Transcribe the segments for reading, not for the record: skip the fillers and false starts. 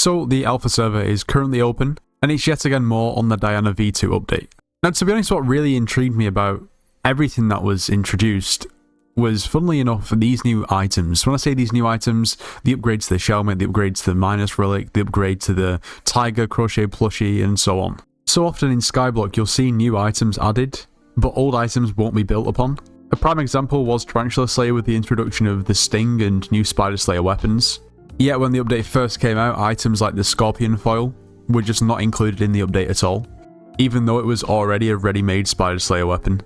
So the alpha server is currently open, and it's yet again more on the Diana V2 update. Now, to be honest, what really intrigued me about everything that was introduced was, funnily enough, these new items. When I say these new items, the upgrades to the Shellmate, the upgrades to the Minus Relic, the upgrade to the Tiger Crochet plushie, and so on. So often in Skyblock, you'll see new items added, but old items won't be built upon. A prime example was Tarantula Slayer with the introduction of the Sting and new Spider Slayer weapons. Yet when the update first came out, items like the Scorpion Foil were just not included in the update at all, even though it was already a ready-made Spider Slayer weapon.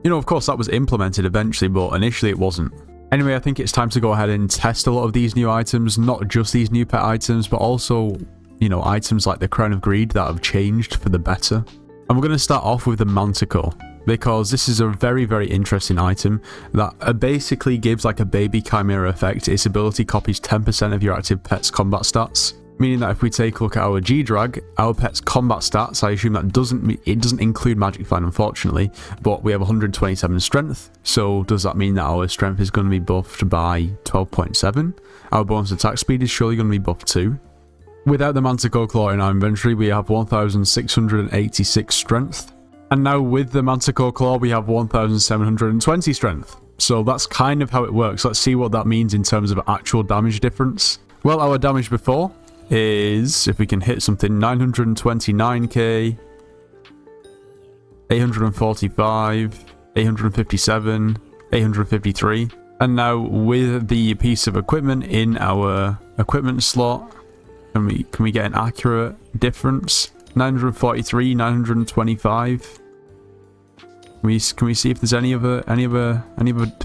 You know, of course that was implemented eventually, but initially it wasn't. Anyway, I think it's time to go ahead and test a lot of these new items, not just these new pet items, but also, you know, items like the Crown of Greed that have changed for the better. And we're going to start off with the manticole, because this is a very, very interesting item that basically gives like a baby chimera effect. Its ability copies 10% of your active pet's combat stats, meaning that if we take a look at our G-Drag, our pet's combat stats, I assume that doesn't include Magic Find, unfortunately, but we have 127 strength, so does that mean that our strength is going to be buffed by 12.7? Our bonus attack speed is surely going to be buffed too. Without the Manticore Claw in our inventory, we have 1,686 strength. And now with the Manticore Claw, we have 1,720 strength. So that's kind of how it works. Let's see what that means in terms of actual damage difference. Well, our damage before is, if we can hit something, 929k, 845, 857, 853. And now with the piece of equipment in our equipment slot, can we get an accurate difference? 943, 925. Can we see if there's any other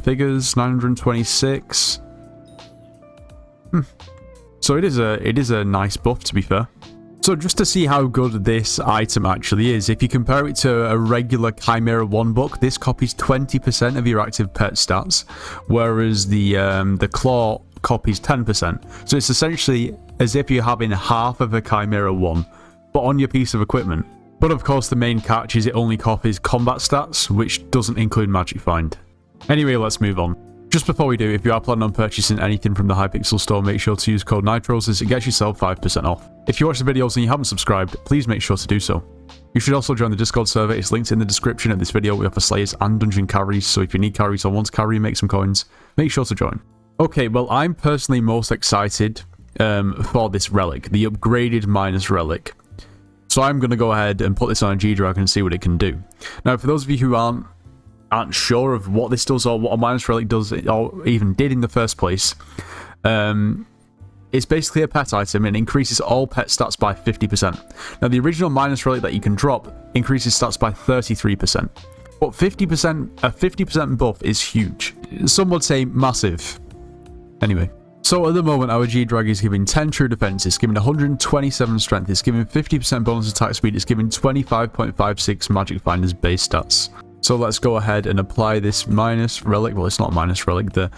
figures? 926. So it is a nice buff, to be fair. So just to see how good this item actually is, if you compare it to a regular Chimera 1 book, this copies 20% of your active pet stats, whereas the Claw copies 10%. So it's essentially as if you're having half of a Chimera 1, but on your piece of equipment. But of course the main catch is it only copies combat stats, which doesn't include Magic Find. Anyway, let's move on. Just before we do, if you are planning on purchasing anything from the Hypixel store, make sure to use code NITROS as it gets yourself 5% off. If you watch the videos and you haven't subscribed, please make sure to do so. You should also join the Discord server, it's linked in the description of this video. We offer Slayers and Dungeon carries, so if you need carries or want to carry and make some coins, make sure to join. Okay, well, I'm personally most excited for this relic, the upgraded Minus Relic. So I'm going to go ahead and put this on a G-Drag and see what it can do. Now, for those of you who aren't sure of what this does or what a Minus Relic does or even did in the first place, it's basically a pet item and increases all pet stats by 50%. Now, the original Minus Relic that you can drop increases stats by 33%. But 50%, a 50% buff is huge. Some would say massive. Anyway. So at the moment, our G-Drag is giving 10 true defense, it's giving 127 strength, it's giving 50% bonus attack speed, it's giving 25.56 Magic Finder's base stats. So let's go ahead and apply this Minus Relic, well it's not Minus Relic, the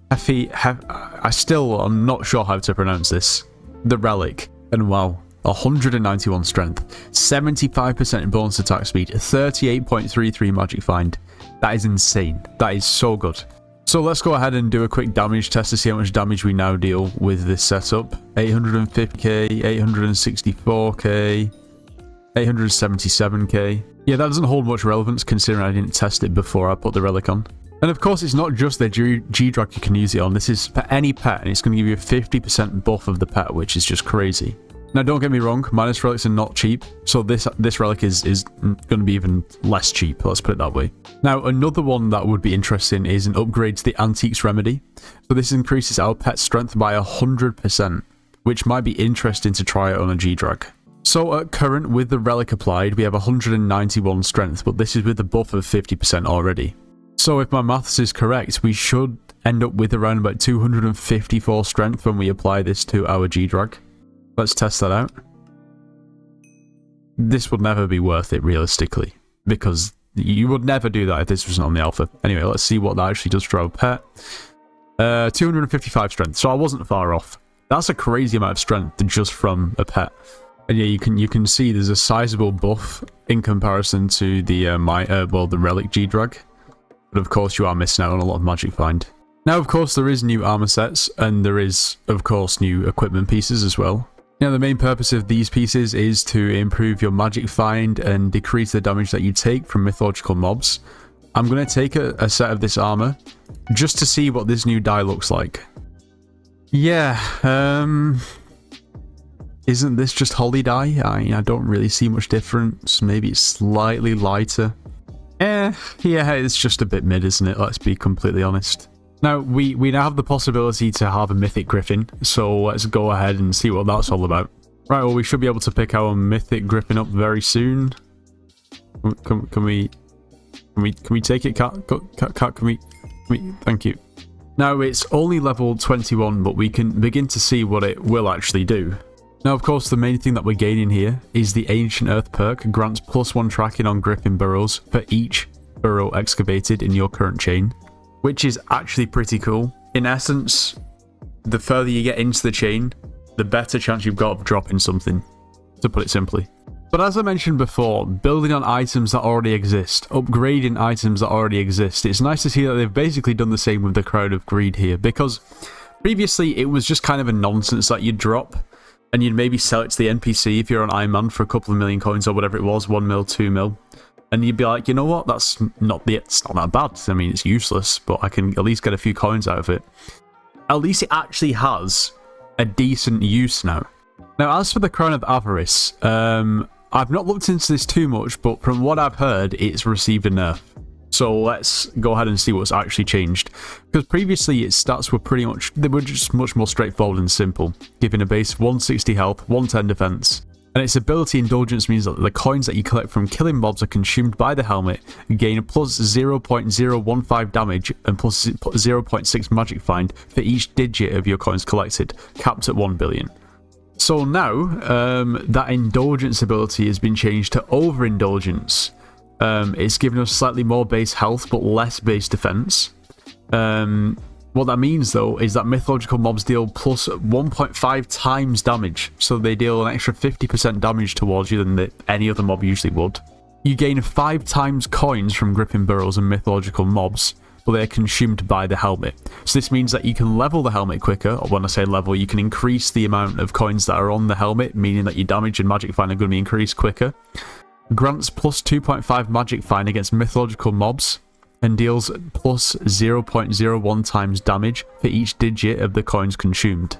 I'm not sure how to pronounce this, the Relic, and wow, 191 strength, 75% in bonus attack speed, 38.33 Magic Find. That is insane, that is so good. So let's go ahead and do a quick damage test to see how much damage we now deal with this setup. 850k, 864k, 877k. Yeah, that doesn't hold much relevance considering I didn't test it before I put the relic on. And of course, it's not just the G-Drag you can use it on. This is for any pet, and it's going to give you a 50% buff of the pet, which is just crazy. Now, don't get me wrong, Minus Relics are not cheap, so this relic is going to be even less cheap, let's put it that way. Now, another one that would be interesting is an upgrade to the Antiques Remedy. So this increases our pet's strength by 100%, which might be interesting to try out on a G-Drag. So at current, with the relic applied, we have 191 strength, but this is with a buff of 50% already. So if my maths is correct, we should end up with around about 254 strength when we apply this to our G-Drag. Let's test that out. This would never be worth it realistically, because you would never do that if this wasn't on the alpha. Anyway, let's see what that actually does for our pet. 255 strength, so I wasn't far off. That's a crazy amount of strength just from a pet. And yeah, you can see there's a sizable buff in comparison to the the Relic G-Drag. But of course you are missing out on a lot of Magic Find. Now of course there is new armor sets, and there is of course new equipment pieces as well. Now, the main purpose of these pieces is to improve your magic find and decrease the damage that you take from mythological mobs. I'm going to take a set of this armor just to see what this new die looks like. Yeah, isn't this just holly dye? I don't really see much difference. Maybe it's slightly lighter. Yeah, it's just a bit mid, isn't it? Let's be completely honest. Now, we now have the possibility to have a mythic griffin, so let's go ahead and see what that's all about. Right, well, we should be able to pick our mythic griffin up very soon. Can we take it, cat? Can we? Thank you. Now, it's only level 21, but we can begin to see what it will actually do. Now, of course, the main thing that we're gaining here is the Ancient Earth perk grants +1 tracking on griffin burrows for each burrow excavated in your current chain, which is actually pretty cool. In essence, the further you get into the chain, the better chance you've got of dropping something, to put it simply. But as I mentioned before, building on items that already exist, upgrading items that already exist, it's nice to see that they've basically done the same with the Crowd of Greed here, because previously it was just kind of a nonsense that you'd drop, and you'd maybe sell it to the NPC if you're on Iron Man for a couple of million coins or whatever it was, 1 mil, 2 mil, and you'd be like, you know what, it's not that bad. I mean, it's useless, but I can at least get a few coins out of it. At least it actually has a decent use now. Now, as for the Crown of Avarice, I've not looked into this too much, but from what I've heard, it's received a nerf. So let's go ahead and see what's actually changed. Because previously its stats were just much more straightforward and simple, giving a base 160 health, 110 defense. And its ability Indulgence means that the coins that you collect from killing mobs are consumed by the helmet, gain plus 0.015 damage and plus 0.6 magic find for each digit of your coins collected, capped at 1 billion. So now, that Indulgence ability has been changed to Overindulgence. It's given us slightly more base health, but less base defense. What that means, though, is that mythological mobs deal plus 1.5 times damage. So they deal an extra 50% damage towards you than any other mob usually would. You gain 5 times coins from griffin burrows and mythological mobs, but they are consumed by the helmet. So this means that you can level the helmet quicker, or when I say level, you can increase the amount of coins that are on the helmet, meaning that your damage and magic find are going to be increased quicker. Grants plus 2.5 magic find against mythological mobs, and deals plus 0.01 times damage for each digit of the coins consumed.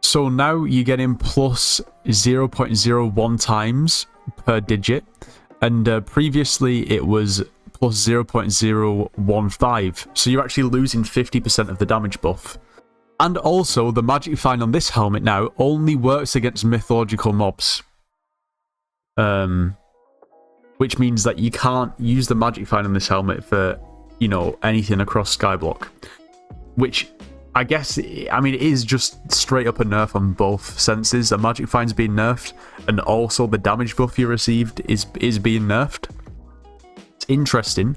So now you get in plus 0.01 times per digit, and previously it was plus 0.015, so you're actually losing 50% of the damage buff. And also, the magic find on this helmet now only works against mythological mobs. Which means that you can't use the magic find on this helmet for, anything across Skyblock. Which, I guess, it is just straight up a nerf on both senses. The magic find's being nerfed, and also the damage buff you received is being nerfed. Interesting.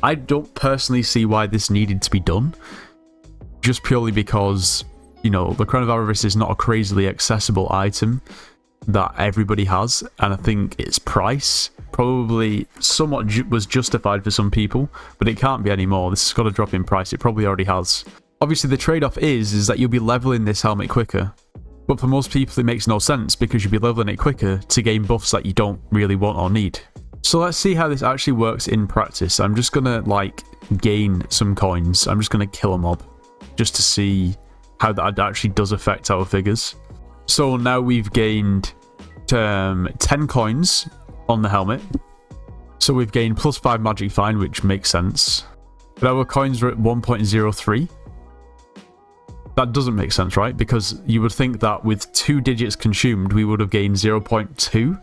I don't personally see why this needed to be done, just purely because the Crown of Avarice is not a crazily accessible item that everybody has, and I think its price probably somewhat was justified for some people, but it can't be anymore. This has got to drop in price. It probably already has. Obviously the trade-off is that you'll be leveling this helmet quicker, but for most people it makes no sense because you'll be leveling it quicker to gain buffs that you don't really want or need. So let's see how this actually works in practice. I'm just gonna gain some coins. I'm just gonna kill a mob just to see how that actually does affect our figures. So now we've gained 10 coins on the helmet. So we've gained plus 5 magic find, which makes sense. But our coins are at 1.03. That doesn't make sense, right? Because you would think that with 2 digits consumed, we would have gained 0.2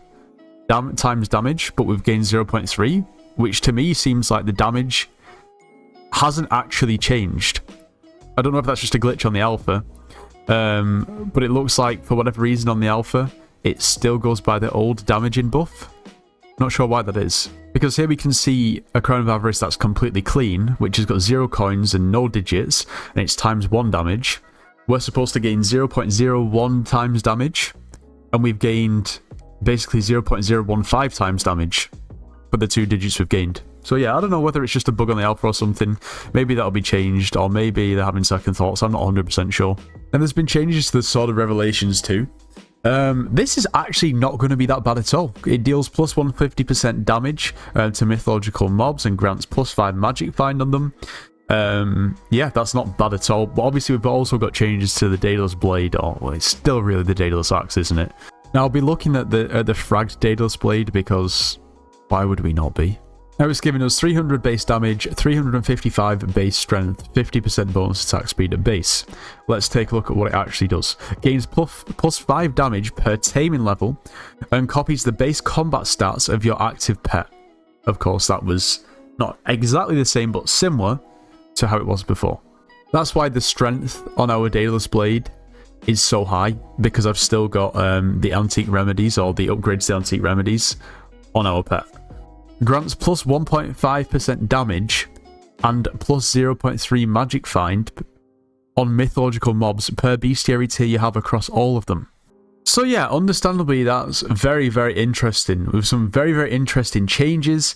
times damage, but we've gained 0.3, which to me seems like the damage hasn't actually changed. I don't know if that's just a glitch on the alpha, but it looks like for whatever reason on the alpha, it still goes by the old damaging buff. Not sure why that is. Because here we can see a Crown of Avarice that's completely clean, which has got 0 coins and no digits, and it's times 1 damage. We're supposed to gain 0.01 times damage, and we've gained basically 0.015 times damage for the 2 digits we've gained. So yeah, I don't know whether it's just a bug on the alpha or something. Maybe that'll be changed, or maybe they're having second thoughts. I'm not 100% sure. And there's been changes to the Sword of Revelations too. This is actually not going to be that bad at all. It deals plus 150% damage to mythological mobs and grants plus 5 magic find on them. Yeah, that's not bad at all. But obviously we've also got changes to the Daedalus Blade. Oh, well, it's still really the Daedalus Axe, isn't it? Now I'll be looking at the fragged Daedalus Blade because why would we not be? Now it's giving us 300 base damage, 355 base strength, 50% bonus attack speed at base. Let's take a look at what it actually does. Gains plus 5 damage per taming level and copies the base combat stats of your active pet. Of course, that was not exactly the same, but similar to how it was before. That's why the strength on our Daedalus Blade is so high, because I've still got the antique remedies, or the upgrades to antique remedies, on our pet. Grants plus 1.5% damage and plus 0.3 magic find on mythological mobs per bestiary tier you have across all of them. So yeah, understandably that's very, very interesting, with some very, very interesting changes.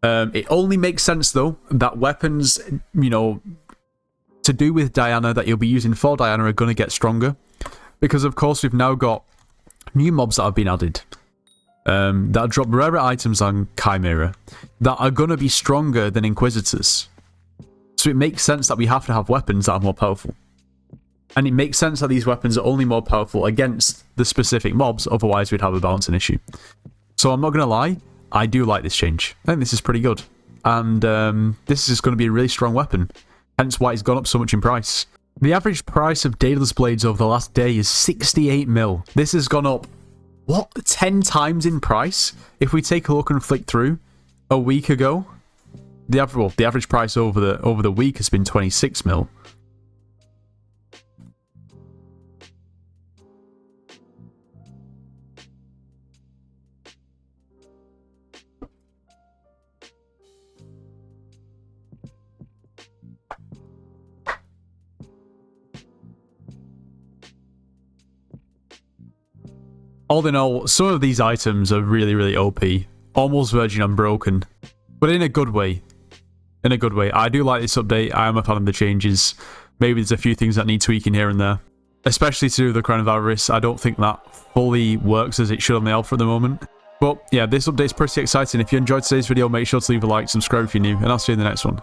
It only makes sense though that weapons, you know, to do with Diana, that you'll be using for Diana, are going to get stronger, because of course we've now got new mobs that have been added. That drop rarer items on Chimera that are going to be stronger than Inquisitors. So it makes sense that we have to have weapons that are more powerful. And it makes sense that these weapons are only more powerful against the specific mobs, otherwise we'd have a balancing issue. So I'm not going to lie, I do like this change. I think this is pretty good. And this is going to be a really strong weapon, hence why it's gone up so much in price. The average price of Daedalus Blades over the last day is 68 mil. This has gone up, what, 10 times in price? If we take a look and flick through, a week ago, the average price over the week has been 26 mil. All in all, some of these items are really, really OP. Almost verging on broken. But in a good way. In a good way. I do like this update. I am a fan of the changes. Maybe there's a few things that need tweaking here and there. Especially to do with the Crown of Avarice. I don't think that fully works as it should on the alpha at the moment. But yeah, this update's pretty exciting. If you enjoyed today's video, make sure to leave a like, subscribe if you're new, and I'll see you in the next one.